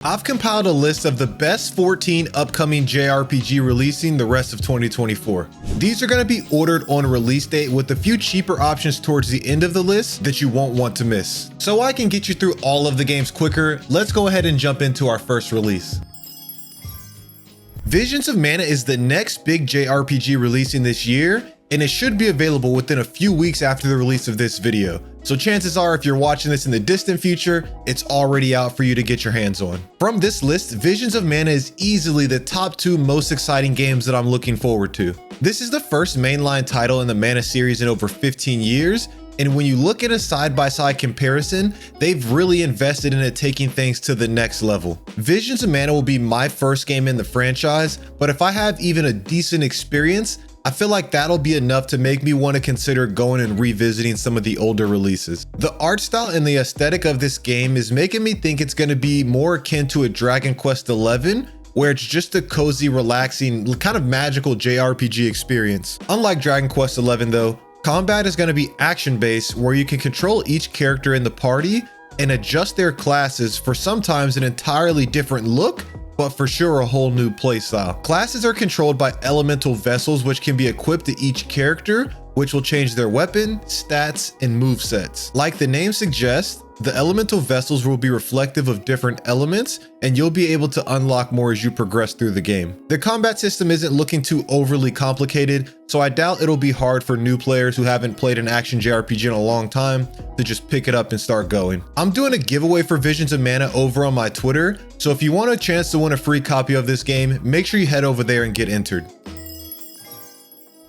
I've compiled a list of the best 14 upcoming JRPG releasing the rest of 2024. These are going to be ordered on release date with a few cheaper options towards the end of the list that you won't want to miss. So I can get you through all of the games quicker, let's go ahead and jump into our first release. Visions of Mana is the next big JRPG releasing this year, and it should be available within a few weeks after the release of this video. So chances are, if you're watching this in the distant future, it's already out for you to get your hands on. From this list, Visions of Mana is easily the top 2 most exciting games that I'm looking forward to. This is the first mainline title in the Mana series in over 15 years, and when you look at a side-by-side comparison, they've really invested in it taking things to the next level. Visions of Mana will be my first game in the franchise, but if I have even a decent experience, I feel like that'll be enough to make me want to consider going and revisiting some of the older releases. The art style and the aesthetic of this game is making me think it's going to be more akin to a Dragon Quest XI, where it's just a cozy, relaxing, kind of magical JRPG experience. Unlike Dragon Quest XI though, combat is going to be action-based, where you can control each character in the party and adjust their classes for sometimes an entirely different look, but for sure a whole new playstyle. Classes are controlled by elemental vessels, which can be equipped to each character, which will change their weapon, stats, and movesets. Like the name suggests, the elemental vessels will be reflective of different elements, and you'll be able to unlock more as you progress through the game. The combat system isn't looking too overly complicated, so I doubt it'll be hard for new players who haven't played an action JRPG in a long time to just pick it up and start going. I'm doing a giveaway for Visions of Mana over on my Twitter, so if you want a chance to win a free copy of this game, make sure you head over there and get entered.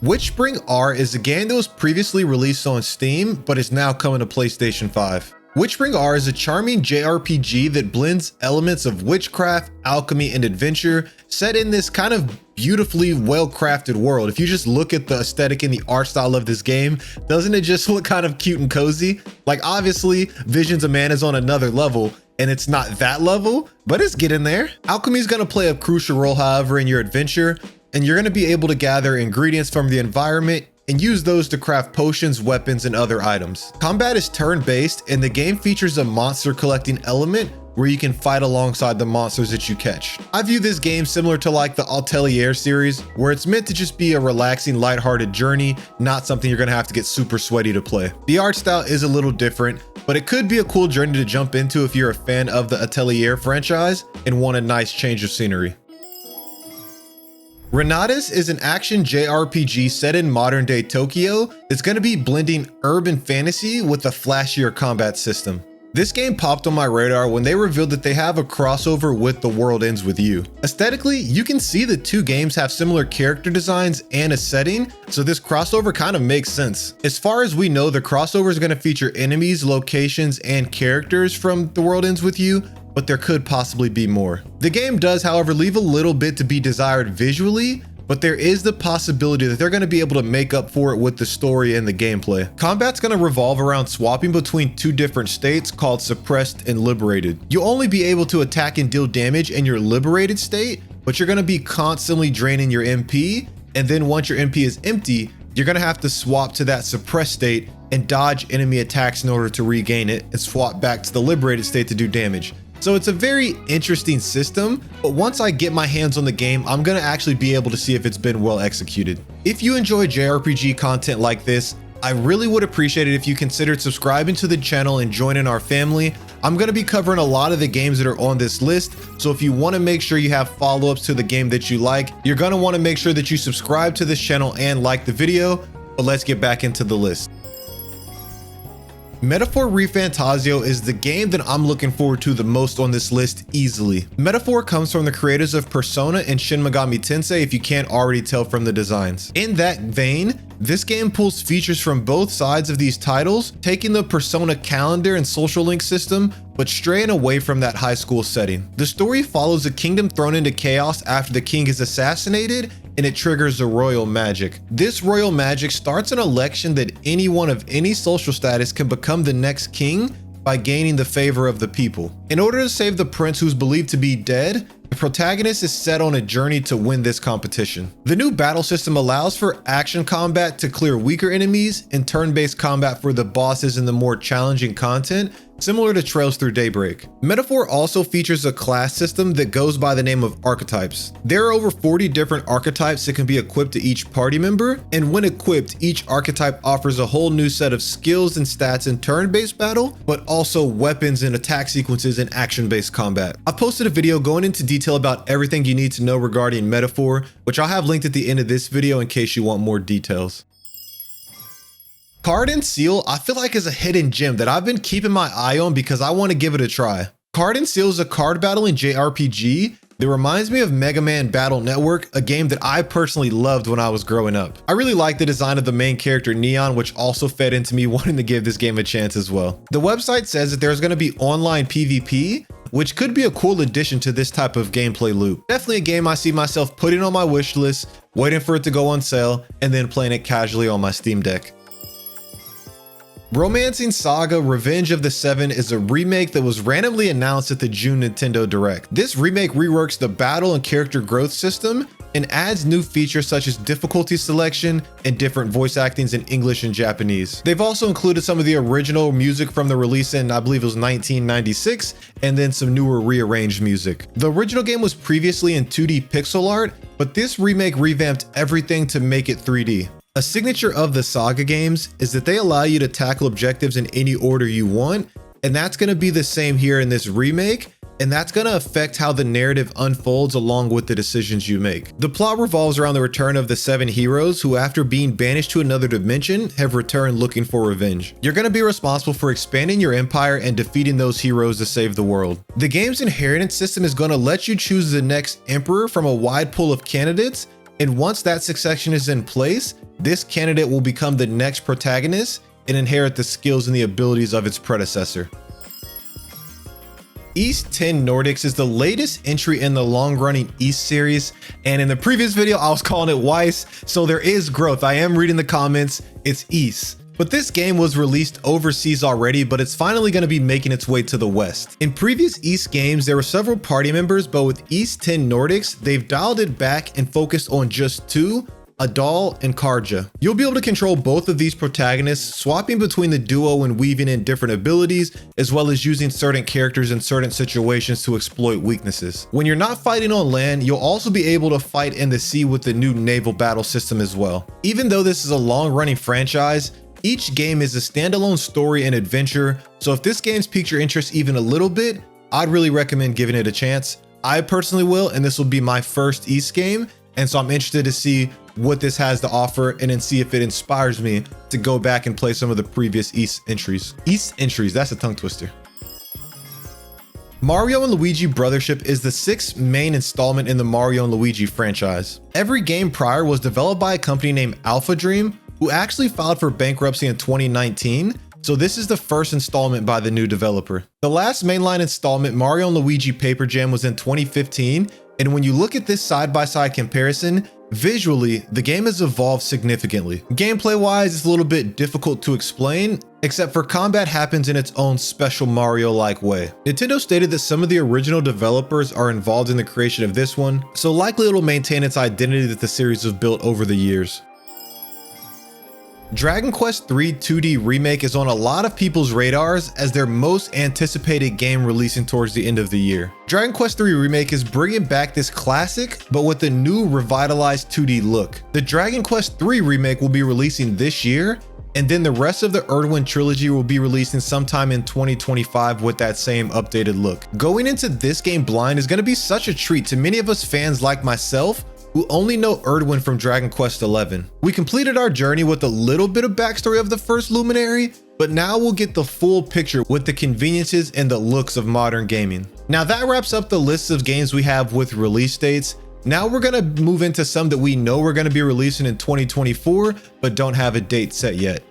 WitchSpring R is a game that was previously released on Steam, but is now coming to PlayStation 5. WitchSpring R is a charming JRPG that blends elements of witchcraft, alchemy, and adventure, set in this kind of beautifully well-crafted world. If you just look at the aesthetic and the art style of this game, doesn't it just look kind of cute and cozy? Like, obviously, Visions of Mana is on another level, and it's not that level, but it's getting there. Alchemy is going to play a crucial role, however, in your adventure, and you're going to be able to gather ingredients from the environment and use those to craft potions, weapons, and other items. Combat is turn-based, and the game features a monster collecting element where you can fight alongside the monsters that you catch. I view this game similar to like the Atelier series, where it's meant to just be a relaxing, lighthearted journey, not something you're gonna have to get super sweaty to play. The art style is a little different, but it could be a cool journey to jump into if you're a fan of the Atelier franchise and want a nice change of scenery. Reynatis is an action JRPG set in modern-day Tokyo that's going to be blending urban fantasy with a flashier combat system. This game popped on my radar when they revealed that they have a crossover with The World Ends With You. Aesthetically, you can see the two games have similar character designs and a setting, so this crossover kind of makes sense. As far as we know, the crossover is going to feature enemies, locations, and characters from The World Ends With You, but there could possibly be more. The game does, however, leave a little bit to be desired visually, but there is the possibility that they're going to be able to make up for it with the story and the gameplay. Combat's going to revolve around swapping between 2 different states called Suppressed and Liberated. You'll only be able to attack and deal damage in your Liberated state, but you're going to be constantly draining your MP, and then once your MP is empty, you're going to have to swap to that Suppressed state and dodge enemy attacks in order to regain it and swap back to the Liberated state to do damage. So it's a very interesting system, but once I get my hands on the game, I'm gonna actually be able to see if it's been well executed. If you enjoy JRPG content like this, I really would appreciate it if you considered subscribing to the channel and joining our family. I'm gonna be covering a lot of the games that are on this list, so if you wanna make sure you have follow-ups to the game that you like, you're gonna wanna make sure that you subscribe to this channel and like the video, but let's get back into the list. Metaphor Refantazio is the game that I'm looking forward to the most on this list easily. Metaphor comes from the creators of Persona and Shin Megami Tensei, if you can't already tell from the designs. In that vein, this game pulls features from both sides of these titles, taking the Persona calendar and social link system, but straying away from that high school setting. The story follows a kingdom thrown into chaos after the king is assassinated, and it triggers the royal magic. This royal magic starts an election that anyone of any social status can become the next king by gaining the favor of the people. In order to save the prince who's believed to be dead, the protagonist is set on a journey to win this competition. The new battle system allows for action combat to clear weaker enemies and turn-based combat for the bosses and the more challenging content, similar to Trails Through Daybreak. Metaphor also features a class system that goes by the name of archetypes. There are over 40 different archetypes that can be equipped to each party member, and when equipped, each archetype offers a whole new set of skills and stats in turn-based battle, but also weapons and attack sequences in action-based combat. I've posted a video going into detail about everything you need to know regarding Metaphor, which I'll have linked at the end of this video in case you want more details. Card-En-Ciel, I feel like, is a hidden gem that I've been keeping my eye on because I want to give it a try. Card-En-Ciel is a card battling JRPG that reminds me of Mega Man Battle Network, a game that I personally loved when I was growing up. I really like the design of the main character Neon, which also fed into me wanting to give this game a chance as well. The website says that there's going to be online PvP, which could be a cool addition to this type of gameplay loop. Definitely a game I see myself putting on my wish list, waiting for it to go on sale, and then playing it casually on my Steam Deck. Romancing Saga: Revenge of the Seven is a remake that was randomly announced at the June Nintendo Direct. This remake reworks the battle and character growth system and adds new features such as difficulty selection and different voice actings in English and Japanese. They've also included some of the original music from the release in, I believe it was 1996, and then some newer rearranged music. The original game was previously in 2D pixel art, but this remake revamped everything to make it 3D. A signature of the Saga games is that they allow you to tackle objectives in any order you want, and that's going to be the same here in this remake, and that's going to affect how the narrative unfolds along with the decisions you make. The plot revolves around the return of the 7 heroes who, after being banished to another dimension, have returned looking for revenge. You're going to be responsible for expanding your empire and defeating those heroes to save the world. The game's inheritance system is going to let you choose the next emperor from a wide pool of candidates, and once that succession is in place, this candidate will become the next protagonist and inherit the skills and the abilities of its predecessor. Ys 10 Nordics is the latest entry in the long-running Ys series, and in the previous video I was calling it Weiss, so there is growth. I am reading the comments, it's Ys. But this game was released overseas already, but it's finally going to be making its way to the West. In previous Ys games, there were several party members, but with Ys 10 Nordics, they've dialed it back and focused on just 2, Adal and Karja. You'll be able to control both of these protagonists, swapping between the duo and weaving in different abilities, as well as using certain characters in certain situations to exploit weaknesses. When you're not fighting on land, you'll also be able to fight in the sea with the new naval battle system as well. Even though this is a long-running franchise, each game is a standalone story and adventure, so if this game's piqued your interest even a little bit, I'd really recommend giving it a chance. I personally will, and this will be my first Ys game, and so I'm interested to see what this has to offer and then see if it inspires me to go back and play some of the previous Ys entries. Ys entries, that's a tongue twister. Mario & Luigi Brothership is the 6th main installment in the Mario & Luigi franchise. Every game prior was developed by a company named Alpha Dream, who actually filed for bankruptcy in 2019, so this is the first installment by the new developer. The last mainline installment, Mario & Luigi Paper Jam, was in 2015, and when you look at this side-by-side comparison, visually, the game has evolved significantly. Gameplay-wise, it's a little bit difficult to explain, except for combat happens in its own special Mario-like way. Nintendo stated that some of the original developers are involved in the creation of this one, so likely it'll maintain its identity that the series have built over the years. Dragon Quest III 2D Remake is on a lot of people's radars as their most anticipated game releasing towards the end of the year. Dragon Quest III Remake is bringing back this classic, but with a new revitalized 2D look. The Dragon Quest III Remake will be releasing this year, and then the rest of the Erdwin trilogy will be releasing sometime in 2025 with that same updated look. Going into this game blind is going to be such a treat to many of us fans like myself, who only know Erdwin from Dragon Quest XI. We completed our journey with a little bit of backstory of the first Luminary, but now we'll get the full picture with the conveniences and the looks of modern gaming. Now that wraps up the list of games we have with release dates. Now we're gonna move into some that we know we're gonna be releasing in 2024, but don't have a date set yet.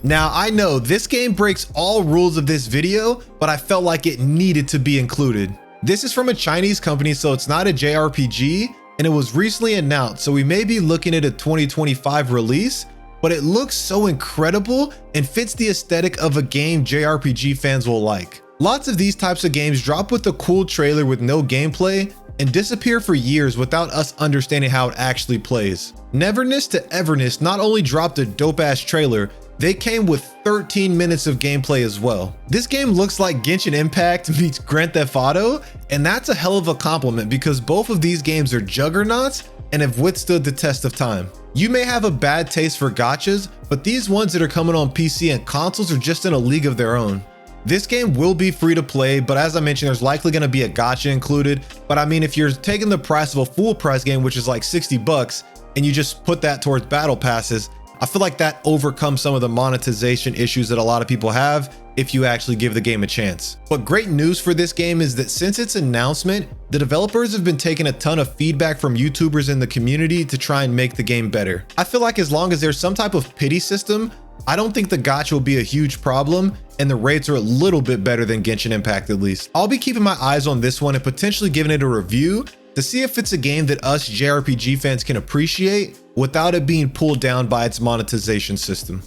Now I know this game breaks all rules of this video, but I felt like it needed to be included. This is from a Chinese company, so it's not a JRPG, and it was recently announced, so we may be looking at a 2025 release, but it looks so incredible and fits the aesthetic of a game JRPG fans will like. Lots of these types of games drop with a cool trailer with no gameplay and disappear for years without us understanding how it actually plays. Neverness To Everness not only dropped a dope-ass trailer, they came with 13 minutes of gameplay as well. This game looks like Genshin Impact meets Grand Theft Auto, and that's a hell of a compliment because both of these games are juggernauts and have withstood the test of time. You may have a bad taste for gachas, but these ones that are coming on PC and consoles are just in a league of their own. This game will be free to play, but as I mentioned, there's likely going to be a gacha included. But I mean, if you're taking the price of a full price game, which is like 60 bucks, and you just put that towards battle passes, I feel like that overcomes some of the monetization issues that a lot of people have if you actually give the game a chance. But great news for this game is that since its announcement, the developers have been taking a ton of feedback from YouTubers in the community to try and make the game better. I feel like as long as there's some type of pity system, I don't think the gacha will be a huge problem, and the rates are a little bit better than Genshin Impact at least. I'll be keeping my eyes on this one and potentially giving it a review to see if it's a game that us JRPG fans can appreciate without it being pulled down by its monetization system.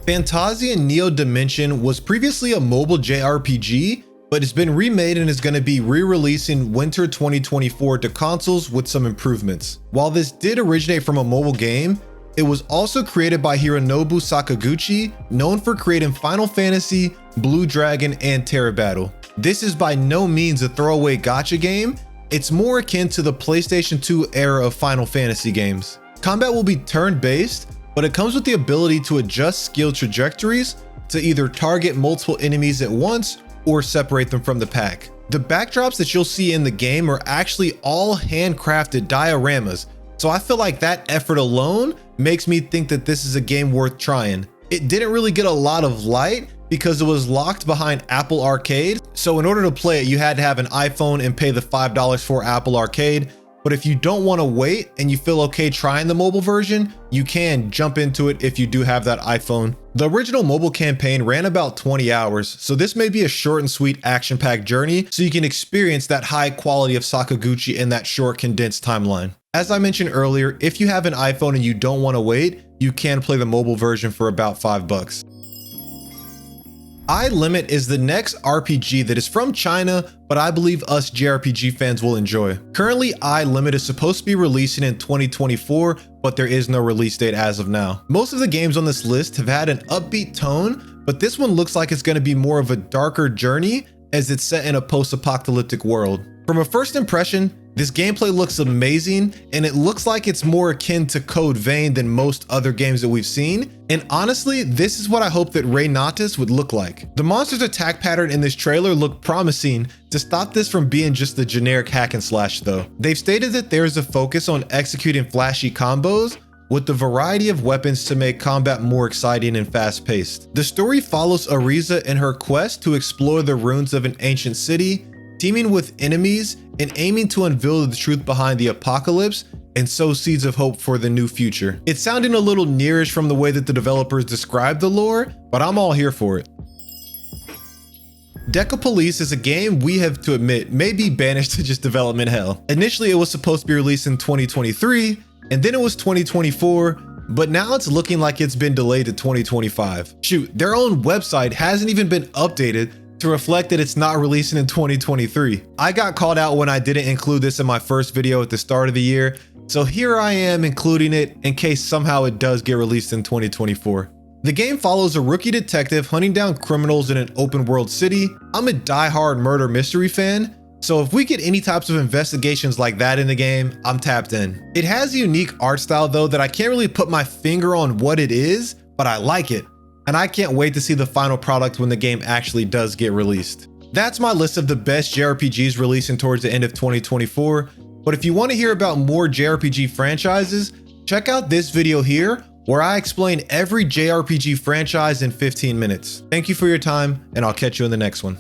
Fantasian Neo Dimension was previously a mobile JRPG, but it's been remade and is going to be re-releasing winter 2024 to consoles with some improvements. While this did originate from a mobile game, it was also created by Hironobu Sakaguchi, known for creating Final Fantasy, Blue Dragon, and Terra Battle. This is by no means a throwaway gacha game. It's more akin to the PlayStation 2 era of Final Fantasy games. Combat will be turn-based, but it comes with the ability to adjust skill trajectories to either target multiple enemies at once or separate them from the pack. The backdrops that you'll see in the game are actually all handcrafted dioramas, so I feel like that effort alone makes me think that this is a game worth trying. It didn't really get a lot of light because it was locked behind Apple Arcade, so in order to play it, you had to have an iPhone and pay the $5 for Apple Arcade. But if you don't want to wait and you feel okay trying the mobile version, you can jump into it if you do have that iPhone. The original mobile campaign ran about 20 hours, so this may be a short and sweet action-packed journey so you can experience that high quality of Sakaguchi in that short condensed timeline. As I mentioned earlier, if you have an iPhone and you don't want to wait, you can play the mobile version for about $5. iLimit is the next RPG that is from China, but I believe us JRPG fans will enjoy. Currently, iLimit is supposed to be releasing in 2024, but there is no release date as of now. Most of the games on this list have had an upbeat tone, but this one looks like it's going to be more of a darker journey as it's set in a post-apocalyptic world. From a first impression, this gameplay looks amazing, and it looks like it's more akin to Code Vein than most other games that we've seen. And honestly, this is what I hope that Reynatis would look like. The monster's attack pattern in this trailer looked promising to stop this from being just the generic hack and slash though. They've stated that there is a focus on executing flashy combos with the variety of weapons to make combat more exciting and fast-paced. The story follows Ariza in her quest to explore the ruins of an ancient city, teaming with enemies and aiming to unveil the truth behind the apocalypse and sow seeds of hope for the new future. It's sounding a little nearish from the way that the developers describe the lore, but I'm all here for it. Decapolice is a game we have to admit may be banished to just development hell. Initially, it was supposed to be released in 2023, and then it was 2024, but now it's looking like it's been delayed to 2025. Shoot, their own website hasn't even been updated to reflect that it's not releasing in 2023. I got called out when I didn't include this in my first video at the start of the year, so here I am including it in case somehow it does get released in 2024. The game follows a rookie detective hunting down criminals in an open world city. I'm a die-hard murder mystery fan, so if we get any types of investigations like that in the game, I'm tapped in. It has a unique art style though that I can't really put my finger on what it is, but I like it. And I can't wait to see the final product when the game actually does get released. That's my list of the best JRPGs releasing towards the end of 2024. But if you want to hear about more JRPG franchises, check out this video here where I explain every JRPG franchise in 15 minutes. Thank you for your time, and I'll catch you in the next one.